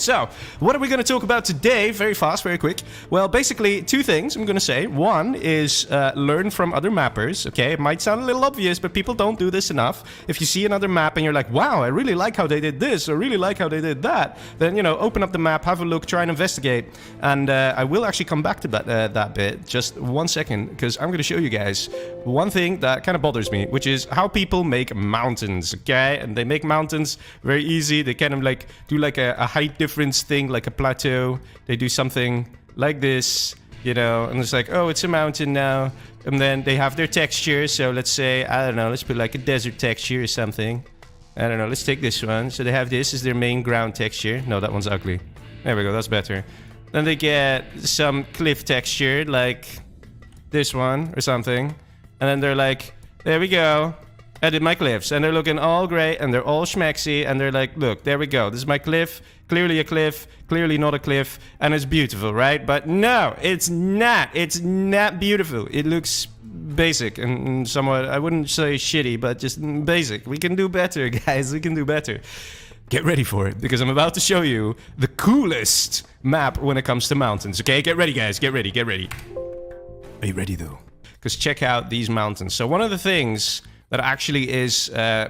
so what are we going to talk about today? Very fast, very quick. Well, basically, two things I'm going to say. One is learn from other mappers, okay? It might sound a little obvious, but people don't do this enough. If you see another map and you're like, wow, I really like how they did this, or really like how they did that, then, you know, open up the map, have a look, try and investigate. And I will actually come back to that bit. Just 1 second, because I'm going to show you guys one thing that kind of bothers me, which is how people make mountains, okay? And they make mountains very easy. They kind of like do like a height difference thing, like a plateau. They do something like this, you know, and it's like, oh, it's a mountain now. And then they have their texture. So let's say, I don't know, let's put like a desert texture or something. I don't know, let's take this one. So they have this as their main ground texture. No, that one's ugly. There we go, that's better. Then they get some cliff texture, like this one or something. And then they're like, there we go. I did my cliffs, and they're looking all great, and they're all schmexy, and they're like, look, there we go. This is my cliff, clearly a cliff, clearly not a cliff, and it's beautiful, right? But no, it's not. It's not beautiful. It looks basic and somewhat, I wouldn't say shitty, but just basic. We can do better, guys. We can do better. Get ready for it, because I'm about to show you the coolest map when it comes to mountains, okay? Get ready, guys. Get ready, get ready. Are you ready, though? Because check out these mountains. So one of the things that actually is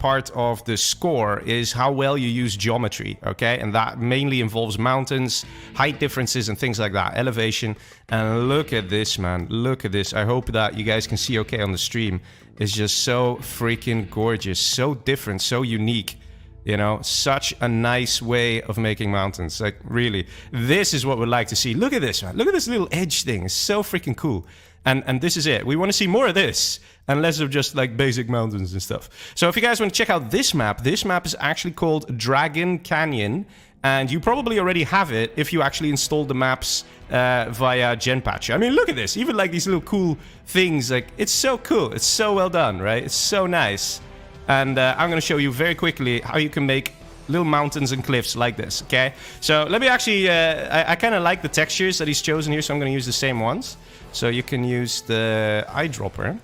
part of the score is how well you use geometry, okay? And that mainly involves mountains, height differences, and things like that, elevation. And look at this, man. Look at this. I hope that you guys can see okay on the stream. It's just so freaking gorgeous, so different, so unique. You know, such a nice way of making mountains. Like, really, this is what we'd like to see. Look at this, man. Look at this little edge thing. It's so freaking cool. And this is it. We want to see more of this and less of just like basic mountains and stuff. So if you guys want to check out this map is actually called Dragon Canyon. And you probably already have it if you actually installed the maps via Genpatch. I mean, look at this. Even like these little cool things. Like, it's so cool. It's so well done, right? It's so nice. And I'm going to show you very quickly how you can make little mountains and cliffs like this, okay? So let me actually, I kind of like the textures that he's chosen here, so I'm going to use the same ones. So you can use the eyedropper.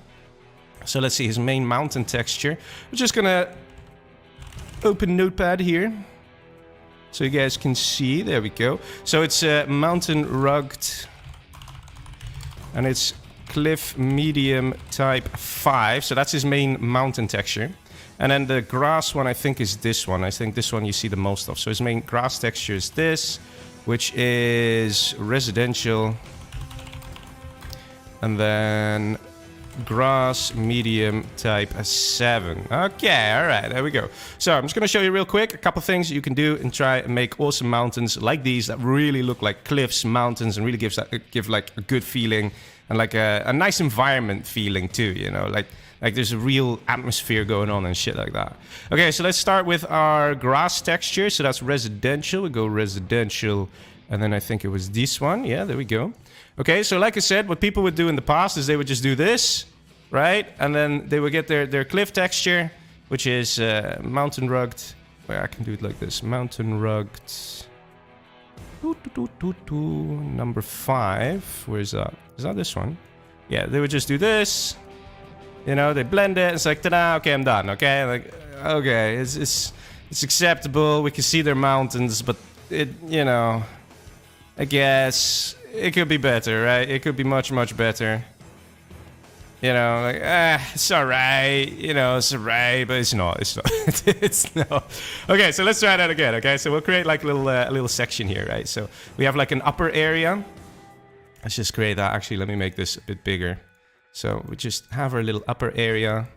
So let's see his main mountain texture. We're just going to open Notepad here, so you guys can see. There we go. So it's mountain rugged, and it's cliff medium type 5. So that's his main mountain texture. And then the grass one, I think, is this one. I think this one you see the most of. So his main grass texture is this, which is residential. And then grass medium type 7. Okay, all right, there we go. So I'm just going to show you real quick a couple things you can do and try and make awesome mountains like these that really look like cliffs, mountains, and really give like a good feeling and like a nice environment feeling too, you know, like there's a real atmosphere going on and shit like that. Okay, so let's start with our grass texture. So that's residential. We go residential, and then I think it was this one. Yeah, there we go. Okay, so like I said, what people would do in the past is they would just do this, right? And then they would get their cliff texture, which is mountain rugged. Well, I can do it like this. Mountain rugged. Number 5. Where is that? Is that this one? Yeah, they would just do this. You know, they blend it. It's like, ta-da, okay, I'm done, okay? Like, okay, it's acceptable. We can see their mountains, but it, you know, I guess it could be better, right? It could be much, much better. You know, like, it's alright. You know, it's alright, but it's not. It's not. It's not. Okay, so let's try that again, okay? So we'll create like a little section here, right? So we have like an upper area. Let's just create that. Actually, let me make this a bit bigger. So we just have our little upper area,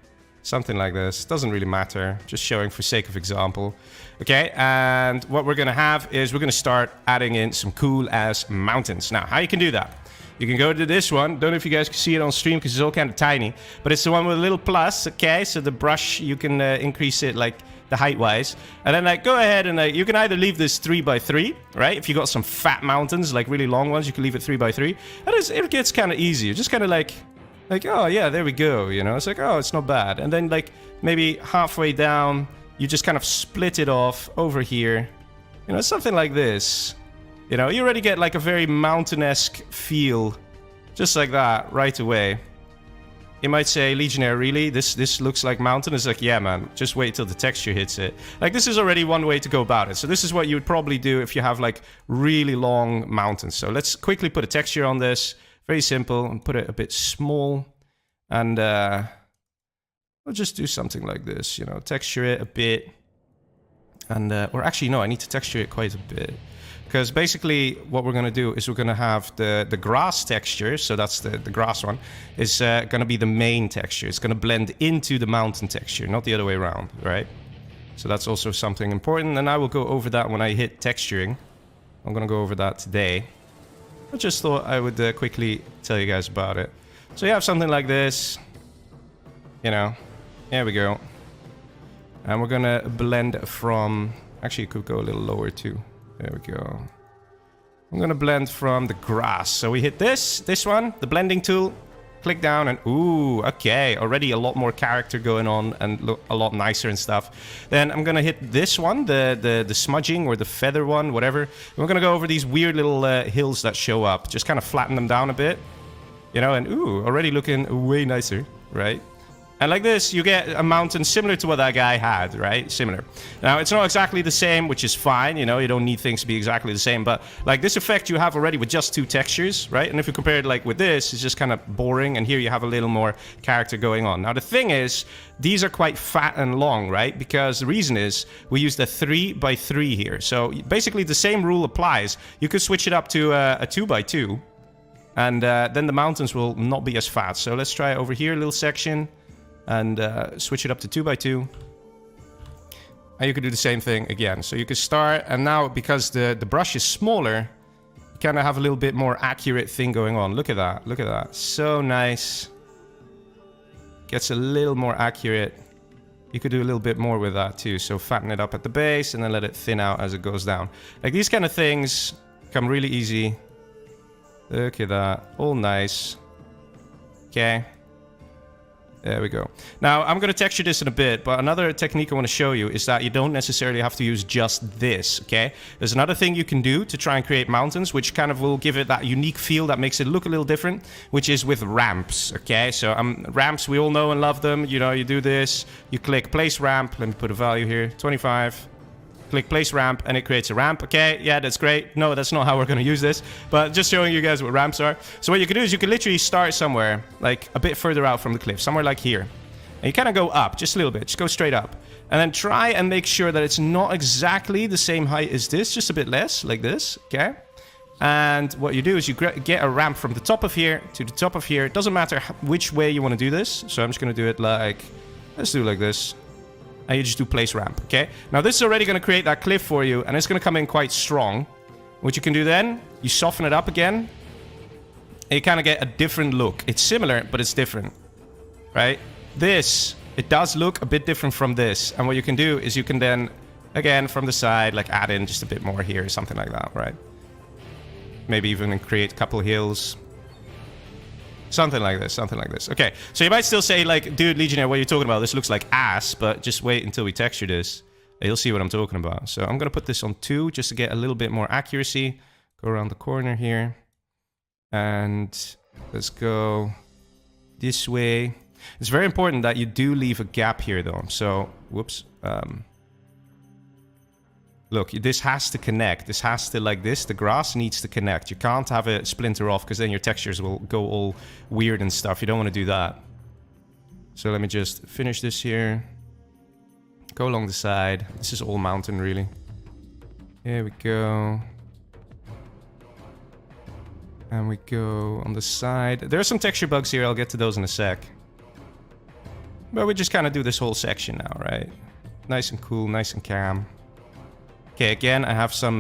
something like this. Doesn't really matter, just showing for sake of example. Okay, and what we're gonna have is we're gonna start adding in some cool ass mountains. Now, how you can do that? You can go to this one. Don't know if you guys can see it on stream because it's all kind of tiny, but it's the one with a little plus, okay? So the brush, you can increase it like the height-wise. And then like go ahead and you can either leave this 3x3, right? If you got some fat mountains, like really long ones, you can leave it 3x3. And it gets kind of easy. Just kind of like, oh yeah, there we go, you know? It's like, oh, it's not bad. And then like maybe halfway down, you just kind of split it off over here. You know, something like this. You know, you already get like a very mountain-esque feel. Just like that, right away. You might say, Legionnaire, really? This looks like mountain? It's like, yeah, man, just wait till the texture hits it. Like, this is already one way to go about it. So this is what you would probably do if you have, like, really long mountains. So let's quickly put a texture on this. Very simple. And put it a bit small. And we'll just do something like this, you know, texture it a bit. And, or actually, no, I need to texture it quite a bit. Because basically what we're going to do is we're going to have the grass texture, so that's the grass one, is going to be the main texture. It's going to blend into the mountain texture, not the other way around, right? So that's also something important, and I will go over that when I hit texturing. I'm going to go over that today. I just thought I would quickly tell you guys about it. So you have something like this, you know, there we go. And we're going to blend from, actually it could go a little lower too. There we go. I'm gonna blend from the grass. So we hit this one, the blending tool, click down and ooh, okay, already a lot more character going on and look a lot nicer and stuff. Then I'm gonna hit this one, the smudging or the feather one, whatever. And we're gonna go over these weird little hills that show up, just kind of flatten them down a bit, you know, and ooh, already looking way nicer, right? And like this, you get a mountain similar to what that guy had, right? Similar. Now, it's not exactly the same, which is fine, you know, you don't need things to be exactly the same, but like this effect you have already with just 2 textures, right? And if you compare it like with this, it's just kind of boring, and here you have a little more character going on. Now, the thing is, these are quite fat and long, right? Because the reason is, we use the 3x3 here. So basically the same rule applies. You could switch it up to a 2x2, and then the mountains will not be as fat. So let's try over here, a little section. And switch it up to 2x2. And you could do the same thing again. So you could start, and now because the brush is smaller, you kind of have a little bit more accurate thing going on. Look at that, look at that. So nice. Gets a little more accurate. You could do a little bit more with that too. So fatten it up at the base and then let it thin out as it goes down. Like these kind of things come really easy. Look at that, all nice. Okay. There we go. Now, I'm going to texture this in a bit, but another technique I want to show you is that you don't necessarily have to use just this, okay? There's another thing you can do to try and create mountains, which kind of will give it that unique feel that makes it look a little different, which is with ramps, okay? So ramps, we all know and love them. You know, you do this, you click place ramp. Let me put a value here, 25. Click place ramp, and it creates a ramp. Okay, yeah, that's great. No, that's not how we're going to use this, but just showing you guys what ramps are. So what you can do is you can literally start somewhere, like a bit further out from the cliff, somewhere like here. And you kind of go up, just a little bit, just go straight up. And then try and make sure that it's not exactly the same height as this, just a bit less, like this, okay? And what you do is you get a ramp from the top of here to the top of here. It doesn't matter which way you want to do this. So I'm just going to do it like, let's do it like this. And you just do place ramp, okay? Now this is already going to create that cliff for you, and it's going to come in quite strong. What you can do then, you soften it up again, and you kind of get a different look. It's similar, but it's different, right? This, it does look a bit different from this. And what you can do is you can then, again, from the side, like add in just a bit more here, something like that, right? Maybe even create a couple hills. Something like this, something like this. Okay, so you might still say, like, dude, Legionnaire, what are you talking about? This looks like ass, but just wait until we texture this. You'll see what I'm talking about. So I'm going to put this on 2 just to get a little bit more accuracy. Go around the corner here. And let's go this way. It's very important that you do leave a gap here, though. So, whoops. Look, this has to connect. This has to, like this, the grass needs to connect. You can't have it splinter off because then your textures will go all weird and stuff. You don't want to do that. So let me just finish this here. Go along the side. This is all mountain, really. There we go. And we go on the side. There are some texture bugs here. I'll get to those in a sec. But we just kind of do this whole section now, right? Nice and cool, nice and calm. Okay, again, I have some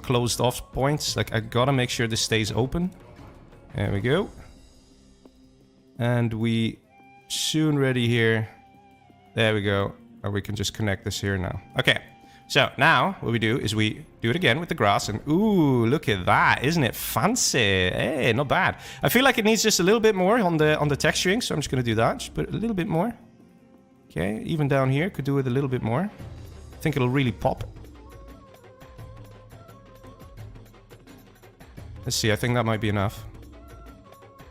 closed off points. Like, I gotta make sure this stays open. There we go. And we soon ready here. There we go. And we can just connect this here now. Okay, so now what we do is we do it again with the grass. And ooh, look at that. Isn't it fancy? Hey, not bad. I feel like it needs just a little bit more on the texturing. So I'm just gonna do that. Just put a little bit more. Okay, even down here, could do it a little bit more. I think it'll really pop. Let's see, I think that might be enough.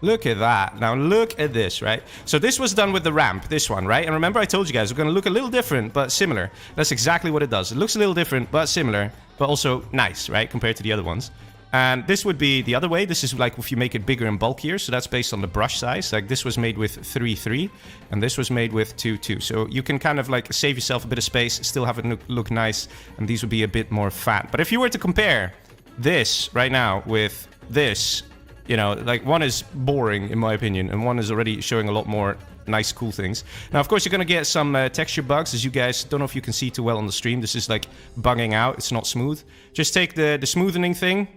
Look at that. Now look at this, right? So this was done with the ramp, this one, right? And remember I told you guys, we're going to look a little different, but similar. That's exactly what it does. It looks a little different, but similar, but also nice, right? Compared to the other ones. And this would be the other way. This is like if you make it bigger and bulkier. So that's based on the brush size. Like this was made with 3.3 and this was made with 2.2. So you can kind of like save yourself a bit of space, still have it look nice. And these would be a bit more fat. But if you were to compare this right now with this, you know, like one is boring in my opinion. And one is already showing a lot more nice, cool things. Now, of course, you're going to get some texture bugs, as you guys don't know if you can see too well on the stream. This is like bugging out. It's not smooth. Just take the smoothening thing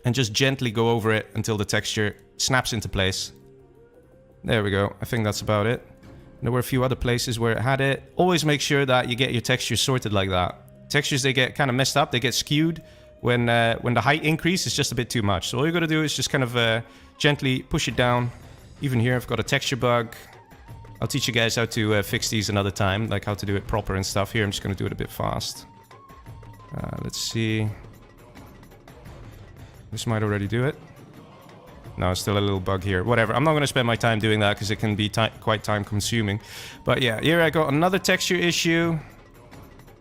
and just gently go over it until the texture snaps into place. There we go. I think that's about it. There were a few other places where it had it. Always make sure that you get your textures sorted like that. Textures, they get kind of messed up. They get skewed when the height increase is just a bit too much. So all you got to do is just kind of gently push it down. Even here, I've got a texture bug. I'll teach you guys how to fix these another time, like how to do it proper and stuff. Here, I'm just going to do it a bit fast. Let's see. This might already do it. No, it's still a little bug here. Whatever. I'm not going to spend my time doing that because it can be quite time consuming. But yeah, here I got another texture issue.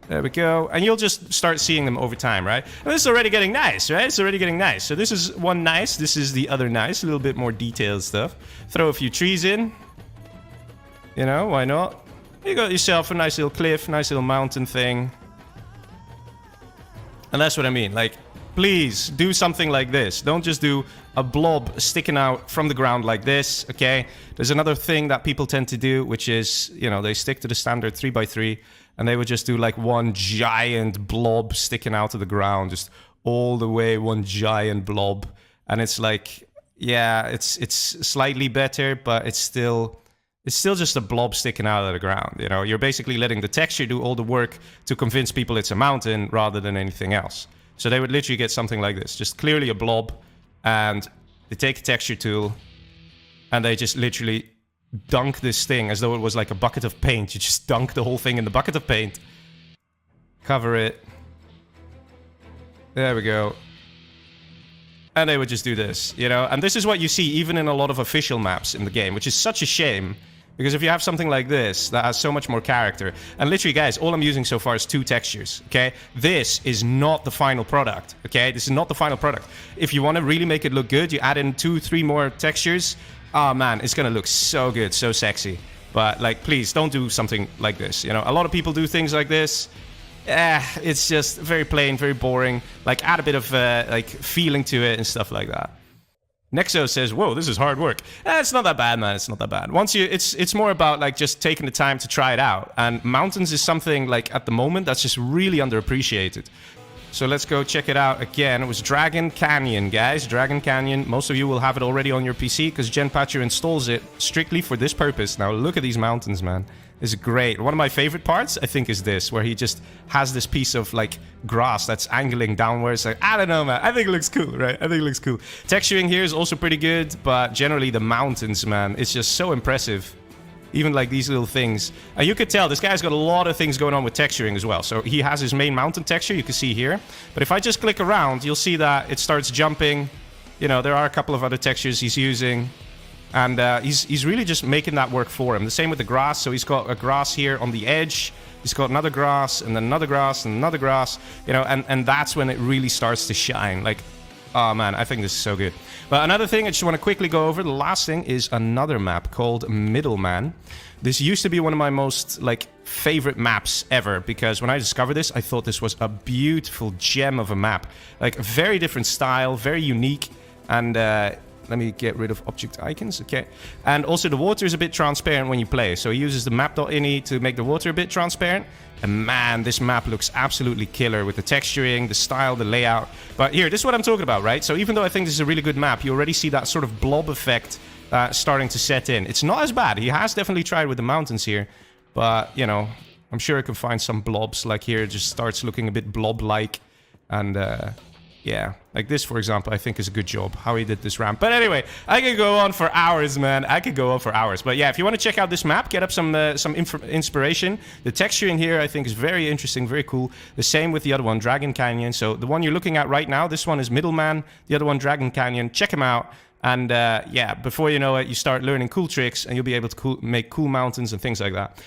There we go. And you'll just start seeing them over time, right? And this is already getting nice, right? It's already getting nice. So this is one nice. This is the other nice. A little bit more detailed stuff. Throw a few trees in. You know, why not? You got yourself a nice little cliff, nice little mountain thing. And that's what I mean. Like, please do something like this. Don't just do a blob sticking out from the ground like this, okay? There's another thing that people tend to do, which is, you know, they stick to the standard 3x3 and they would just do like one giant blob sticking out of the ground, just all the way one giant blob. And it's like, yeah, it's slightly better, but it's still just a blob sticking out of the ground, you know? You're basically letting the texture do all the work to convince people it's a mountain rather than anything else. So they would literally get something like this. Just clearly a blob. And they take a texture tool. And they just literally dunk this thing as though it was like a bucket of paint. You just dunk the whole thing in the bucket of paint. Cover it. There we go. And they would just do this, you know? And this is what you see even in a lot of official maps in the game, which is such a shame. Because if you have something like this that has so much more character, and literally, guys, all I'm using so far is 2 textures, okay? This is not the final product, okay? This is not the final product. If you want to really make it look good, you add in 2-3 more textures. Oh, man, it's going to look so good, so sexy. But, like, please, don't do something like this, you know? A lot of people do things like this. It's just very plain, very boring. Like, add a bit of, like, feeling to it and stuff like that. Nexo says, whoa, this is hard work. It's not that bad, man. It's not that bad. Once you, it's more about like just taking the time to try it out. And mountains is something like at the moment that's just really underappreciated. So let's go check it out again. It was Dragon Canyon, guys. Dragon Canyon. Most of you will have it already on your PC because GenPatcher installs it strictly for this purpose. Now look at these mountains, man. It's great. One of my favorite parts, I think, is this, where he just has this piece of, like, grass that's angling downwards. Like, I don't know, man. I think it looks cool, right? I think it looks cool. Texturing here is also pretty good, but generally the mountains, man, it's just so impressive. Even, like, these little things. And you could tell this guy's got a lot of things going on with texturing as well. So he has his main mountain texture, you can see here. But if I just click around, you'll see that it starts jumping. You know, there are a couple of other textures he's using. And he's really just making that work for him. The same with the grass. So he's got a grass here on the edge. He's got another grass, and then another grass, and another grass. You know, and that's when it really starts to shine. Like, oh man, I think this is so good. But another thing I just want to quickly go over, the last thing, is another map called MiddleMan. This used to be one of my most, like, favorite maps ever. Because when I discovered this, I thought this was a beautiful gem of a map. Like, a very different style, very unique. And, let me get rid of object icons, okay. And also the water is a bit transparent when you play. So he uses the map.ini to make the water a bit transparent. And man, this map looks absolutely killer with the texturing, the style, the layout. But here, this is what I'm talking about, right? So even though I think this is a really good map, you already see that sort of blob effect starting to set in. It's not as bad. He has definitely tried with the mountains here. But, you know, I'm sure I can find some blobs. Like here, it just starts looking a bit blob-like. And Yeah, like this, for example, I think is a good job, how he did this ramp. But anyway, I could go on for hours, man. I could go on for hours. But yeah, if you want to check out this map, get up some inspiration. The texturing here, I think, is very interesting, very cool. The same with the other one, Dragon Canyon. So the one you're looking at right now, this one is MiddleMan. The other one, Dragon Canyon. Check him out. And yeah, before you know it, you start learning cool tricks and you'll be able to make cool mountains and things like that.